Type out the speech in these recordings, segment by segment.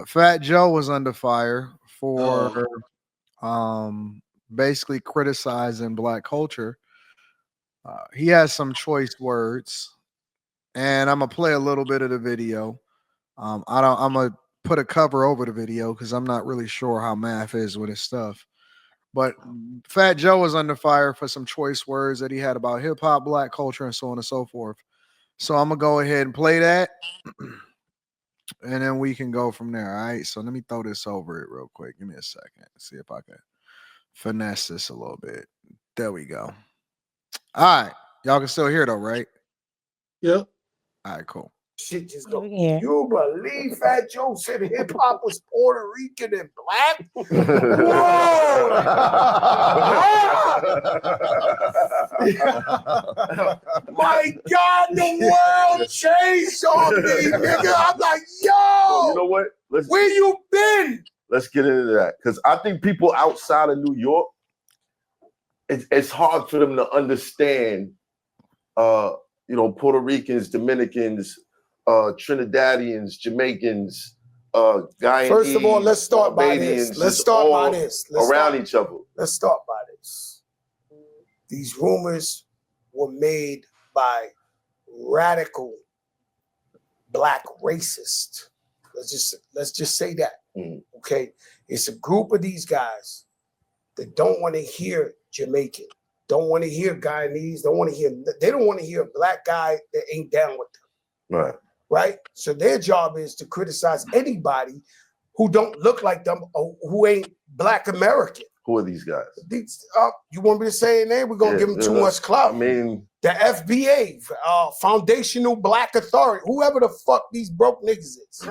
Fat Joe was under fire for Oh, um, basically criticizing black culture. He has some choice words, and I'm gonna play a little bit of the video. I don't. I'm gonna put a cover over the video because I'm not really sure how math is with his stuff. But Fat Joe was under fire for some choice words that he had about hip hop, black culture, and so on and so forth. So I'm gonna go ahead and play that, and then we can go from there. All right. So let me throw this over it real quick. Give me a second. See if I can finesse this a little bit. There we go. All right. Y'all can still hear though, right? Yep. All right, cool. shit just Yeah, go. we can hear. You believe Fat Joe said hip hop was Puerto Rican and black? My God, the world changed on me, nigga. I'm like, You know yo, what? where you been? Let's get into that because I think people outside of New York, it's hard for them to understand. Puerto Ricans, Dominicans, Trinidadians, Jamaicans, Guyanese. First of all, let's start by this. Barbadians, Let's it's start by all this. around each other. Let's start by this. These rumors were made by radical black racists. Let's just say that. Okay, it's a group of these guys that don't want to hear Jamaican, don't want to hear Guyanese, they don't want to hear a black guy that ain't down with them. Right. Right? So their job is to criticize anybody who don't look like them or who ain't black American. Who are these guys? You want me to say a name? We're gonna give them too much clout. I mean, the FBA, Foundational Black Authority, whoever the fuck these broke niggas is.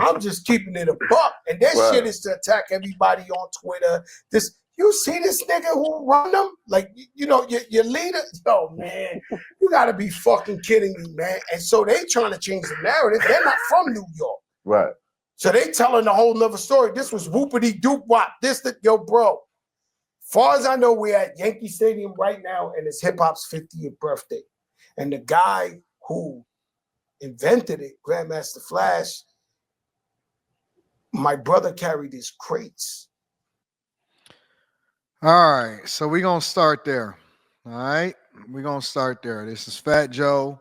I'm just keeping it a buck, and that shit is to attack everybody on Twitter. You see this nigga who run them? Like, your leader? Yo, man, you gotta be fucking kidding me, man. And so they trying to change the narrative. They're not from New York. Right. So they telling a whole nother story. This was whoopity doop wop. Yo, bro. Far as I know, we're at Yankee Stadium right now, and it's hip hop's 50th birthday. And the guy who invented it, Grandmaster Flash, my brother carried his crates. All right, so we're gonna start there. All right, we're gonna start there. This is Fat Joe,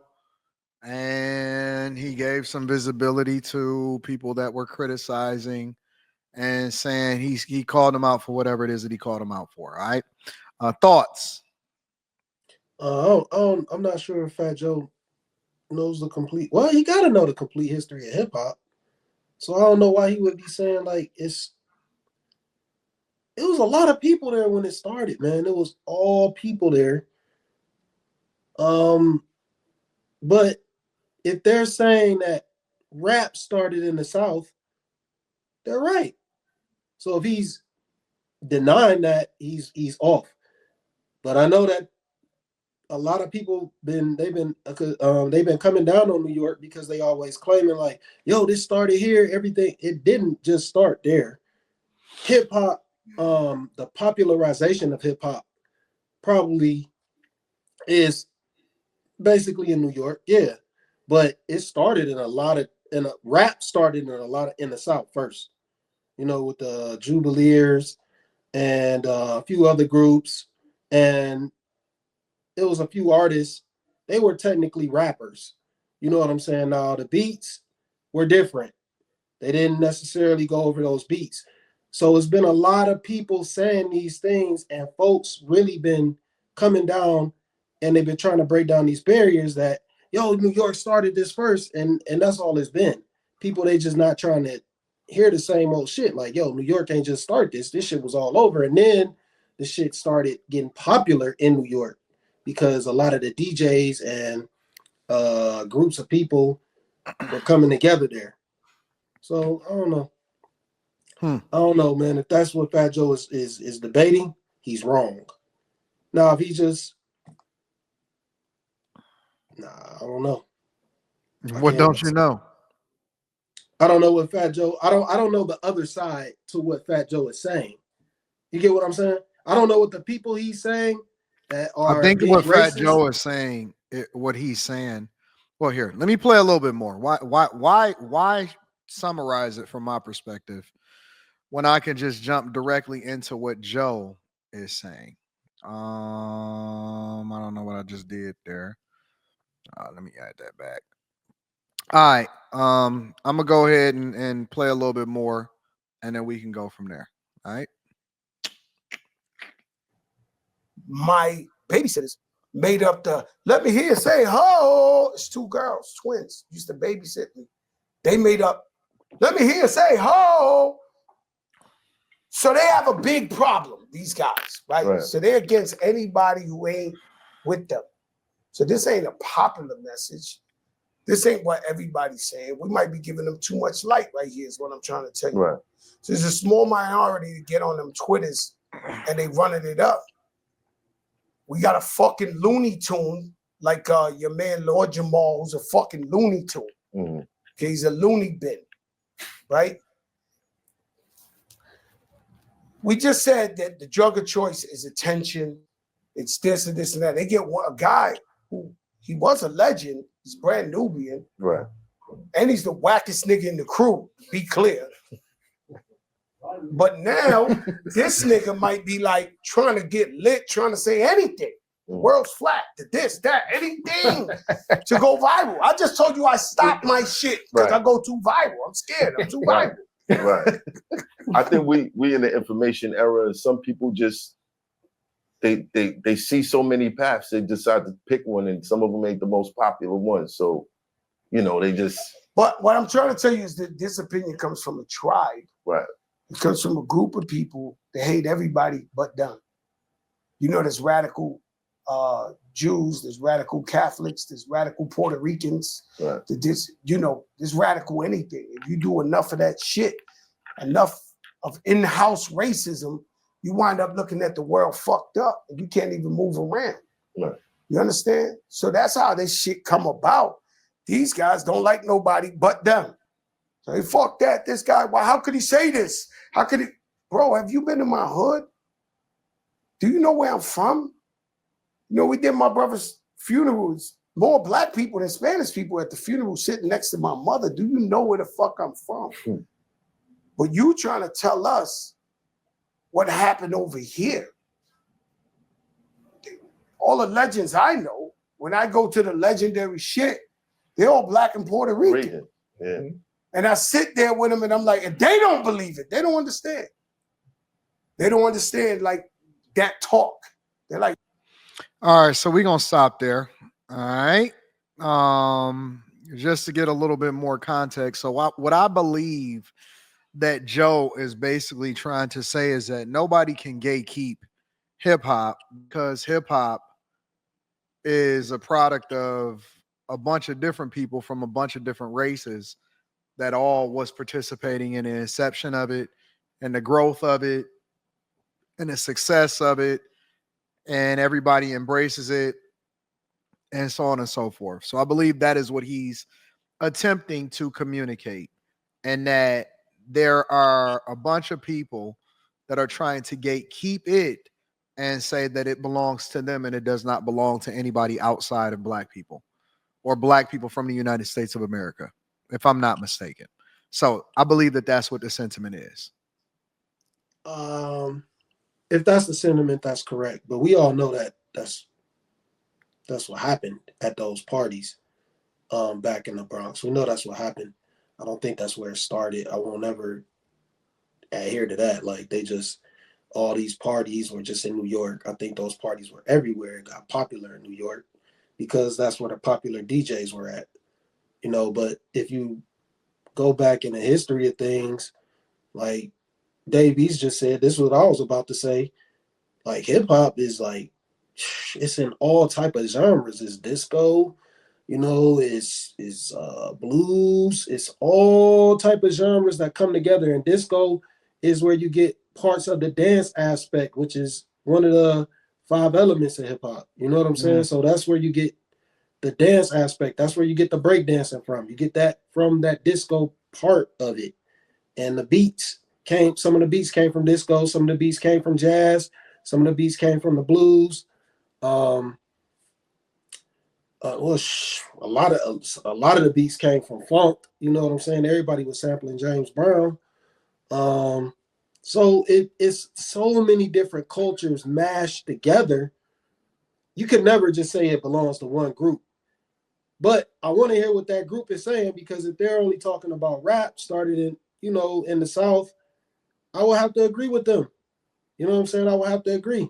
and he gave some visibility to people that were criticizing and saying he called them out for whatever it is that he called them out for. All right, thoughts? I'm not sure if Fat Joe knows the complete. Well, he got to know the complete history of hip hop. So I don't know why he would be saying like it was a lot of people there when it started, man. It was all people there. But if they're saying that rap started in the South, they're right. So if he's denying that, he's off. But I know that a lot of people they've been coming down on New York because they always claiming like, yo, this started here. Everything, it didn't just start there. Hip hop, the popularization of hip hop probably is basically in New York, yeah. But it started rap started in the South first. With the Jubileers and a few other groups, and it was a few artists. They were technically rappers. You know what I'm saying? Now the beats were different. They didn't necessarily go over those beats. So it's been a lot of people saying these things, and folks really been coming down, and they've been trying to break down these barriers that, yo, New York started this first, and that's all it's been. People, they just not trying to hear the same old shit. Like, yo, New York ain't just start this. This shit was all over. And then the shit started getting popular in New York because a lot of the DJs and groups of people were coming together there. So I don't know. I don't know, man. If that's what Fat Joe is debating, he's wrong. Now, if he just, I don't know. What don't you know? I don't know what Fat Joe. I don't know the other side to what Fat Joe is saying. You get what I'm saying? I don't know what the people he's saying that are. I think being what Fat racist. Joe is saying, what he's saying, Well, here, let me play a little bit more. Why summarize it from my perspective when I can just jump directly into what Joe is saying? I don't know what I just did there. Let me add that back. All right. I'm gonna go ahead and play a little bit more, and then we can go from there. All right. My babysitters made up the let me hear say ho. It's two girls, twins, used to babysit me. They made up let me hear say ho. So they have a big problem, these guys, right? So they're against anybody who ain't with them. So this ain't a popular message. This ain't what everybody's saying. We might be giving them too much light right here is what I'm trying to tell you. Right. So there's a small minority to get on them Twitters and they running it up. We got a fucking Looney Tune like your man Lord Jamal, who's a fucking Looney Tune. Mm-hmm. Okay, he's a loony bin, right? We just said that the drug of choice is attention. It's this and this and that. They get a guy who he was a legend. He's brand Nubian. Right. And he's the wackest nigga in the crew, to be clear. But now, this nigga might be like trying to get lit, trying to say anything. The world's flat, to this, that, anything to go viral. I just told you I stopped my shit because I go too viral. I'm scared. I'm too viral. Right. I think we in the information era, and some people just they see so many paths, they decide to pick one, and some of them ain't the most popular ones. So, they just. But what I'm trying to tell you is that this opinion comes from a tribe. Right. It comes from a group of people that hate everybody but them. There's radical Jews, there's radical Catholics, there's radical Puerto Ricans. Right. There's radical anything. If you do enough of that shit, enough of in-house racism, you wind up looking at the world fucked up and you can't even move around. Right. You understand? So that's how this shit come about. These guys don't like nobody but them. So hey, fuck that. This guy, well, how could he say this? How could he? Bro, have you been in my hood? Do you know where I'm from? We did my brother's funerals. More black people than Spanish people at the funeral sitting next to my mother. Do you know where the fuck I'm from? But you trying to tell us what happened over here. All the legends I know, when I go to the legendary shit, they're all black and Puerto Rican. Yeah. And I sit there with them and I'm like, and they don't believe it. They don't understand. They don't understand like that talk. They're like, all right, so we're gonna stop there. All right. Just to get a little bit more context. So what I believe that Joe is basically trying to say is that nobody can gatekeep hip hop because hip hop is a product of a bunch of different people from a bunch of different races that all was participating in the inception of it and the growth of it and the success of it, and everybody embraces it and so on and so forth. So I believe that is what he's attempting to communicate, and that there are a bunch of people that are trying to gatekeep it and say that it belongs to them and it does not belong to anybody outside of black people or black people from the United States of America, if I'm not mistaken. So I believe that that's what the sentiment is. If that's the sentiment, that's correct. But we all know that that's what happened at those parties back in the Bronx. We know that's what happened. I don't think that's where it started. I won't ever adhere to that. Like all these parties were just in New York. I think those parties were everywhere. It got popular in New York because that's where the popular DJs were at. But if you go back in the history of things, like Dave East just said, this is what I was about to say. Like hip hop is like, it's in all type of genres. It's disco, it's blues. It's all type of genres that come together. And disco is where you get parts of the dance aspect, which is one of the 5 elements of hip hop. You know what I'm saying? So that's where you get the dance aspect. That's where you get the break dancing from. You get that from that disco part of it. And the beats some of the beats came from disco. Some of the beats came from jazz. Some of the beats came from the blues. A lot of the beats came from funk. You know what I'm saying? Everybody was sampling James Brown. So it's so many different cultures mashed together. You could never just say it belongs to one group. But I want to hear what that group is saying, because if they're only talking about rap started in the South, I will have to agree with them. You know what I'm saying? I will have to agree.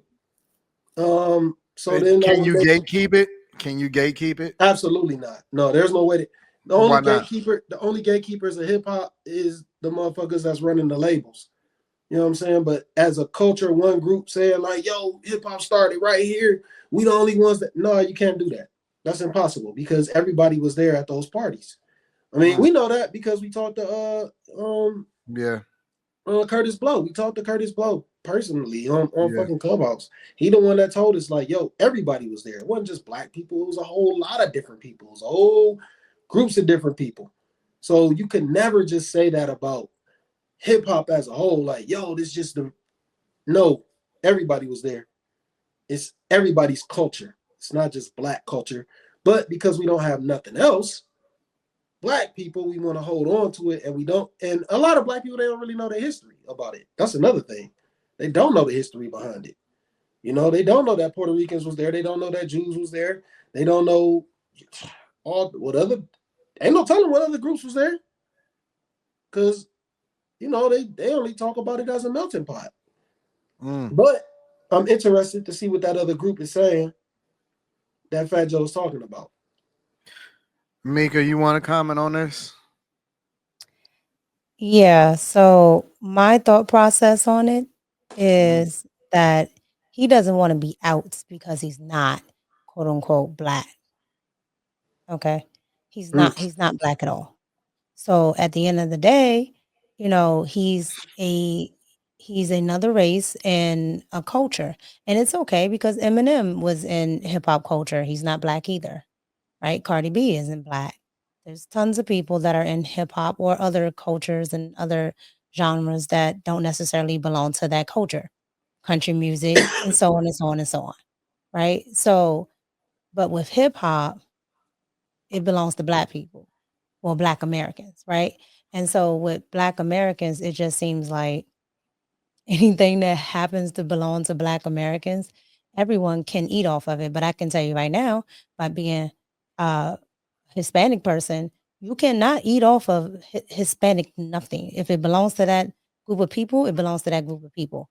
So then I Can would you make gatekeep it? Can you gatekeep it? absolutely not. No, there's no way. Why not? The only gatekeepers of hip hop is the motherfuckers that's running the labels. You know what I'm saying? But as a culture, one group saying like, "Yo, hip hop started right here. We the only ones that." No, you can't do that. That's impossible, because everybody was there at those parties. I mean, we know that because we talked to Yeah. Curtis Blow. We talked to Curtis Blow personally on Yeah. fucking Clubhouse. He the one that told us like, yo, everybody was there. It wasn't just black people. It was a whole lot of different people. It was a whole groups of different people. So you could never just say that about hip hop as a whole. Like, yo, this just the no. Everybody was there. It's everybody's culture. It's not just black culture. But because we don't have nothing else, black people, we want to hold on to it, and we don't. And a lot of black people, they don't really know the history about it. That's another thing. They don't know the history behind it. You know, they don't know that Puerto Ricans was there. They don't know that Jews was there. They don't know all what other. Ain't no telling what other groups was there, because they only talk about it as a melting pot. But I'm interested to see what that other group is saying that Fat Joe is talking about. Mika, you want to comment on this? Yeah, so my thought process on it is that he doesn't want to be out because he's not quote unquote black. Okay. He's not black at all. So at the end of the day, he's another race and a culture. And it's okay because Eminem was in hip hop culture. He's not black either. Right? Cardi B isn't black. There's tons of people that are in hip hop or other cultures and other genres that don't necessarily belong to that culture. Country music and so on and so on and so on. Right? So, but with hip hop, it belongs to black people. Well, black Americans, right? And so with black Americans, it just seems like anything that happens to belong to black Americans, everyone can eat off of it. But I can tell you right now, by being Hispanic person, you cannot eat off of Hispanic nothing. If it belongs to that group of people, it belongs to that group of people.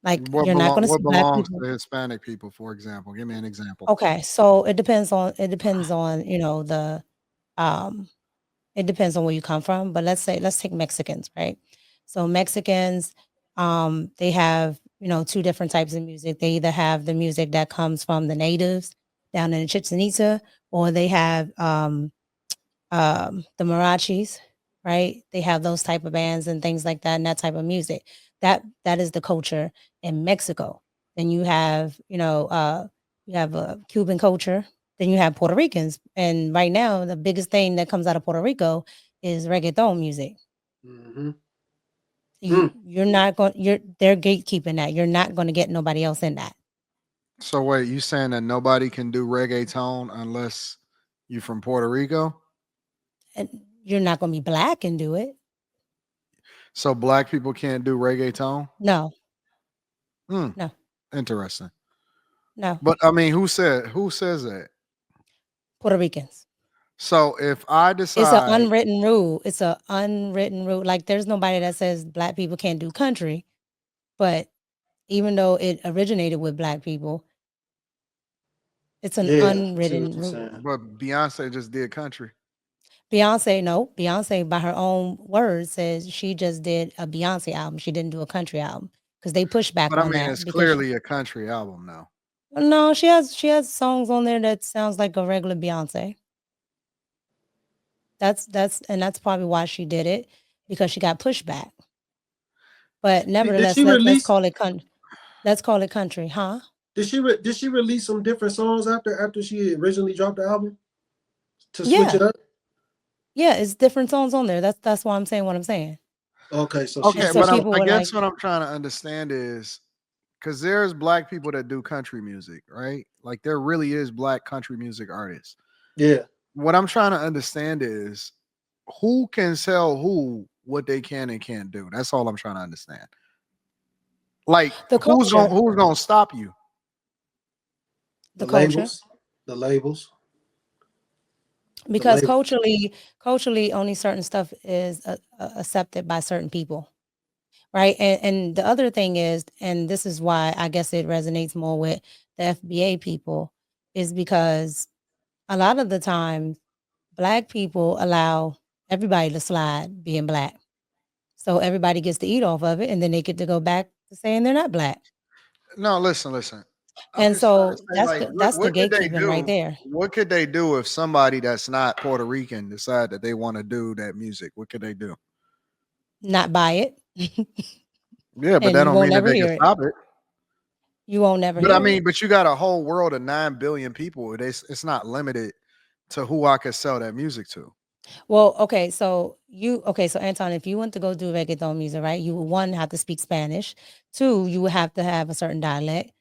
Like you're not going to see What black belongs people. to Hispanic people, for example? Give me an example. Okay, so it depends on um it depends on where you come from. But let's take Mexicans, right? So Mexicans, they have two different types of music. They either have the music that comes from the natives down in Chichen Itza, or they have the mariachis, right? They have those type of bands and things like that, and that type of music. That is the culture in Mexico. Then you have a Cuban culture. Then you have Puerto Ricans, and right now the biggest thing that comes out of Puerto Rico is reggaeton music. Mm-hmm. You're not going. They're gatekeeping that. You're not going to get nobody else in that. So wait, you saying that nobody can do reggaeton unless you from Puerto Rico? And you're not going to be black and do it. So black people can't do reggaeton? No, Hmm. no, Interesting. no. But I mean, who says that? Puerto Ricans. So if I It's an decide, unwritten rule. It's an unwritten rule. Like there's nobody that says black people can't do country, but even though it originated with black people, it's an Yeah, I see what unwritten you're rule. saying. but Beyonce just did country. Beyonce by her own words says she just did a Beyonce album. She didn't do a country album because they pushed back But I on mean, that it's because clearly a country album now. no, she has songs on there that sounds like a regular Beyonce. That's probably why she did it, because she got pushed back. But Did nevertheless, she let's release? call it let's call it country, huh? Did she release some different songs after she originally dropped the album to switch it Yeah. up? Yeah, it's different songs on there. That's why I'm saying what I'm saying. Okay, so And Okay, she's so but switching. people I were like, guess what I'm trying to understand is because there's black people that do country music, right? Like there really is black country music artists. Yeah. What I'm trying to understand is who can tell who what they can and can't do. That's all I'm trying to understand. Like The culture, who's gonna stop you? The the culture, labels. The labels. The because label. culturally, only certain stuff is accepted by certain people, right? And the other thing is, and this is why I guess it resonates more with the FBA people, is because a lot of the time, black people allow everybody to slide being black, so everybody gets to eat off of it, and then they get to go back to saying they're not black. No, listen. I'm And just trying to so say, like, that's the what could they gatekeeping right do? there. What could they do if somebody that's not Puerto Rican decide that they want to do that music? What could they do? Not buy it, Yeah, but and that you don't won't mean that never they can hear it. stop it. You won't never But I hear mean, it. but you got a whole world of 9 billion people. It's not limited to who I could sell that music to. Well, so Anton, if you want to go do reggaeton music, right? You would, one, have to speak Spanish. Two, you would have to have a certain dialect,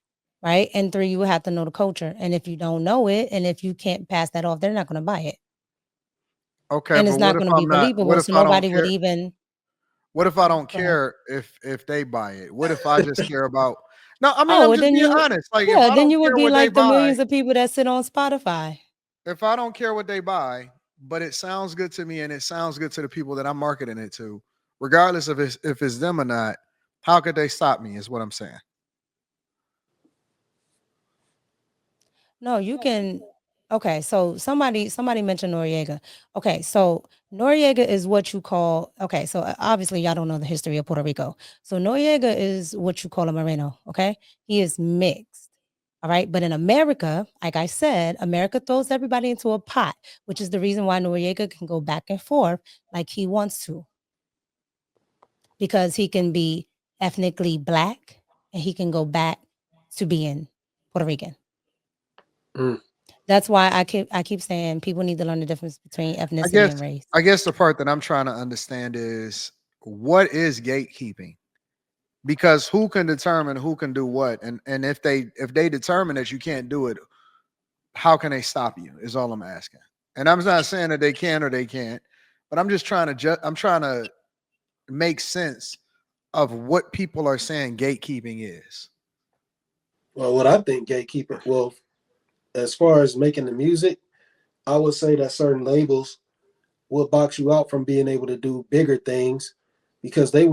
right? And three, you would have to know the culture. And if you don't know it, and if you can't pass that off, they're not going to buy it, Okay, and it's but what not if going to be I'm not? What believable. if So I don't nobody would care? even What if I don't go ahead. care if they buy it? What if I just care about? No, I mean Oh, I'm well, just then being you, honest. Like if yeah, I then don't you would care be what they like the buy, millions of people that sit on Spotify. if I don't care what they buy, but it sounds good to me and it sounds good to the people that I'm marketing it to, regardless of if it's them or not, how could they stop me? Is what I'm saying. No, you can. Okay, so somebody mentioned Noriega. Okay, so Noriega is what you call. Okay, so obviously y'all don't know the history of Puerto Rico. So Noriega is what you call a Moreno. Okay, he is mixed. All right, but in America, like I said, America throws everybody into a pot, which is the reason why Noriega can go back and forth like he wants to, because he can be ethnically black and he can go back to being Puerto Rican. Mm. That's why I keep saying people need to learn the difference between I ethnicity guess and race. I guess the part that I'm trying to understand is what is gatekeeping? Because who can determine who can do what? And if they determine that you can't do it, how can they stop you? Is all I'm asking. And I'm not saying that they can or they can't, but I'm just trying to I'm trying to make sense of what people are saying gatekeeping is. Well, what I think gatekeeping. Well, as far as making the music, I would say that certain labels will box you out from being able to do bigger things because they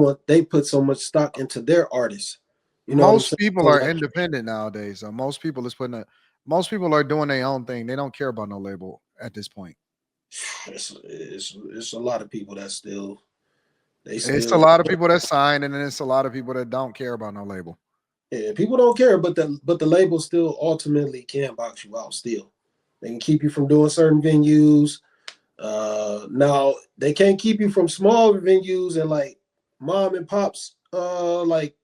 put so much stock into their artists. You know what I'm Most saying? people So are like independent nowadays. So most people are doing their own thing. They don't care about no label at this point. it's a lot of people that still they It's a still lot of people that sign, and then it's a lot of people that don't care about no label. yeah, people don't care, but the label still ultimately can box you out. Still, they can keep you from doing certain venues. Now they can't keep you from small venues and like mom and pops, like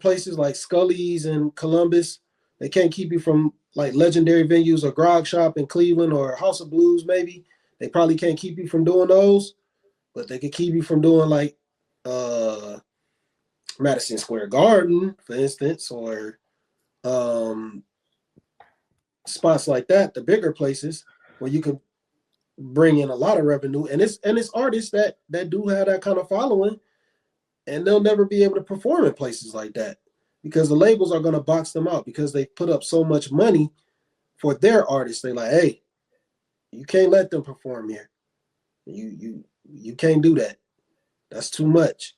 places like Scully's and Columbus. They can't keep you from like legendary venues or Grog Shop in Cleveland or House of Blues. Maybe they probably can't keep you from doing those, but they can keep you from doing like uh Madison Square Garden, for instance, or um, spots like that, the bigger places where you can bring in a lot of revenue. And it's artists that do have that kind of following, and they'll never be able to perform in places like that because the labels are going to box them out because they put up so much money for their artists. They like, hey, you can't let them perform here. You can't do that. That's too much.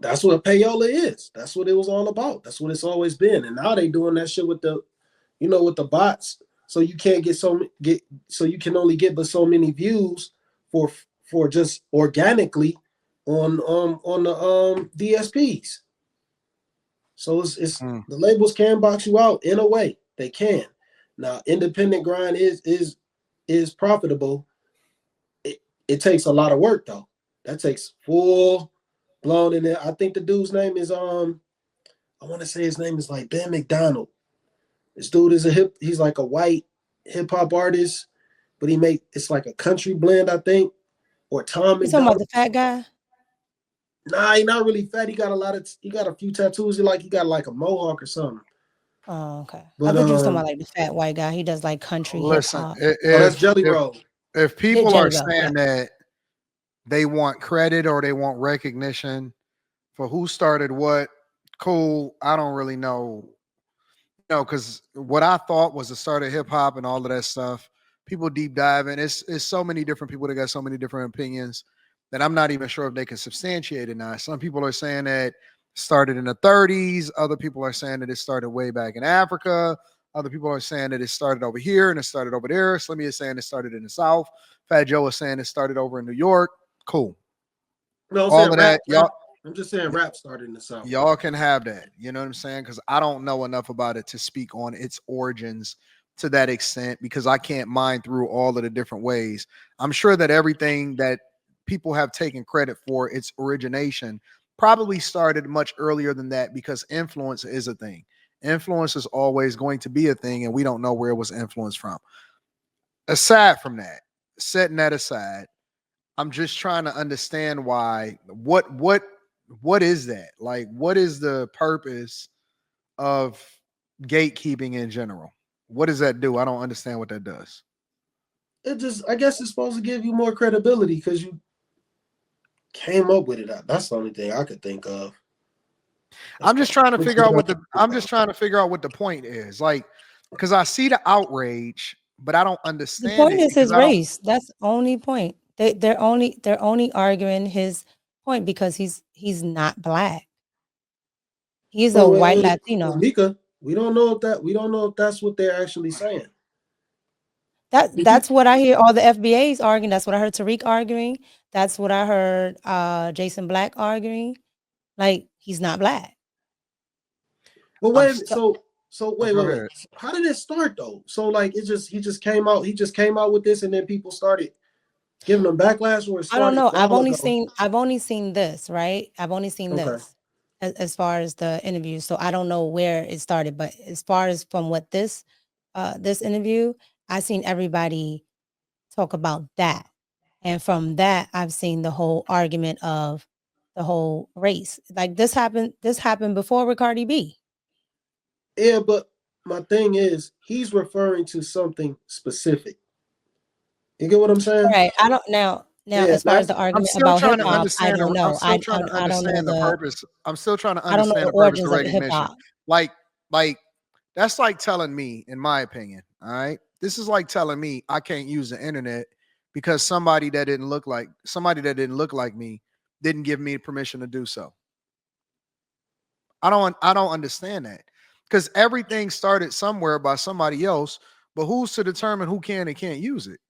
That's what payola is. That's what it was all about. That's what it's always been. And now they doing that shit with with the bots. So you can't so you can only get but so many views for just organically on the DSPs. So it's Mm. the labels can box you out in a way. They can. Now independent grind is profitable. It takes a lot of work though. That takes full blown in there. I think the dude's name is I want to say his name is like Ben McDonald. This dude is he's like a white hip hop artist, but it's like a country blend, I think. Or Tom You talking about McDonald. the fat guy? Nah, he not really fat. He got a few tattoos. He got like a mohawk or something. Oh, okay. I But thought you was talking about like the fat white guy. He does like country hip Listen, hop. oh, that's Jelly Roll. if Yeah, people are Jelly Roll. Yeah. saying that they want credit or they want recognition for who started what, cool. I don't really know. No, because what I thought was the start of hip hop and all of that stuff, people deep diving. It's so many different people that got so many different opinions that I'm not even sure if they can substantiate it now. Some people are saying that it started in the 30s. Other people are saying that it started way back in Africa. Other people are saying that it started over here and it started over there. Slimmy is saying it started in the South. Fat Joe is saying it started over in New York. Cool. No, I'm All saying of that, y'all. I'm just saying rap started in the South. Y'all can have that. You know what I'm saying? Because I don't know enough about it to speak on its origins to that extent because I can't mine through all of the different ways. I'm sure that everything that people have taken credit for its origination probably started much earlier than that because influence is a thing. Influence is always going to be a thing, and we don't know where it was influenced from. Aside from that, setting that aside, I'm just trying to understand why what is that? Like what is the purpose of gatekeeping in general? What does that do? I don't understand what that does. I guess it's supposed to give you more credibility because you came up with it. That's the only thing I could think of. I'm just trying to figure out what the point is. Like, because I see the outrage, but I don't The understand point it is because his I don't. race. That's the only point. They're only arguing his point because he's not black. He's a white Latino. Mika, we don't know if that's what they're actually saying. That's what I hear all the FBAs arguing. That's what I heard Tariq arguing. That's what I heard Jason Black arguing. Like he's not black. But I'm wait, still. wait. Go ahead. How did it start though? So like he just came out with this, and then people started giving him backlash, or it I don't started know. a while ago. I've only seen this, right? I've only seen Okay. this as far as the interview. So I don't know where it started, but as far as from what this interview, I seen everybody talk about that. And from that, I've seen the whole argument of the whole race. Like this happened before with Cardi B. Yeah, but my thing is, he's referring to something specific. You get what I'm saying? Right. I don't now Yeah, as far as the I'm argument still about hip trying to hop, I understand. don't I'm know. still trying to I don't know understand the purpose. I'm still trying to I don't know understand the the purpose of origins of hip recognition. hop. Like, that's like telling me, in my opinion, all right. This is like telling me I can't use the internet because somebody that didn't look like me didn't give me permission to do so. I don't understand that because everything started somewhere by somebody else, but who's to determine who can and can't use it?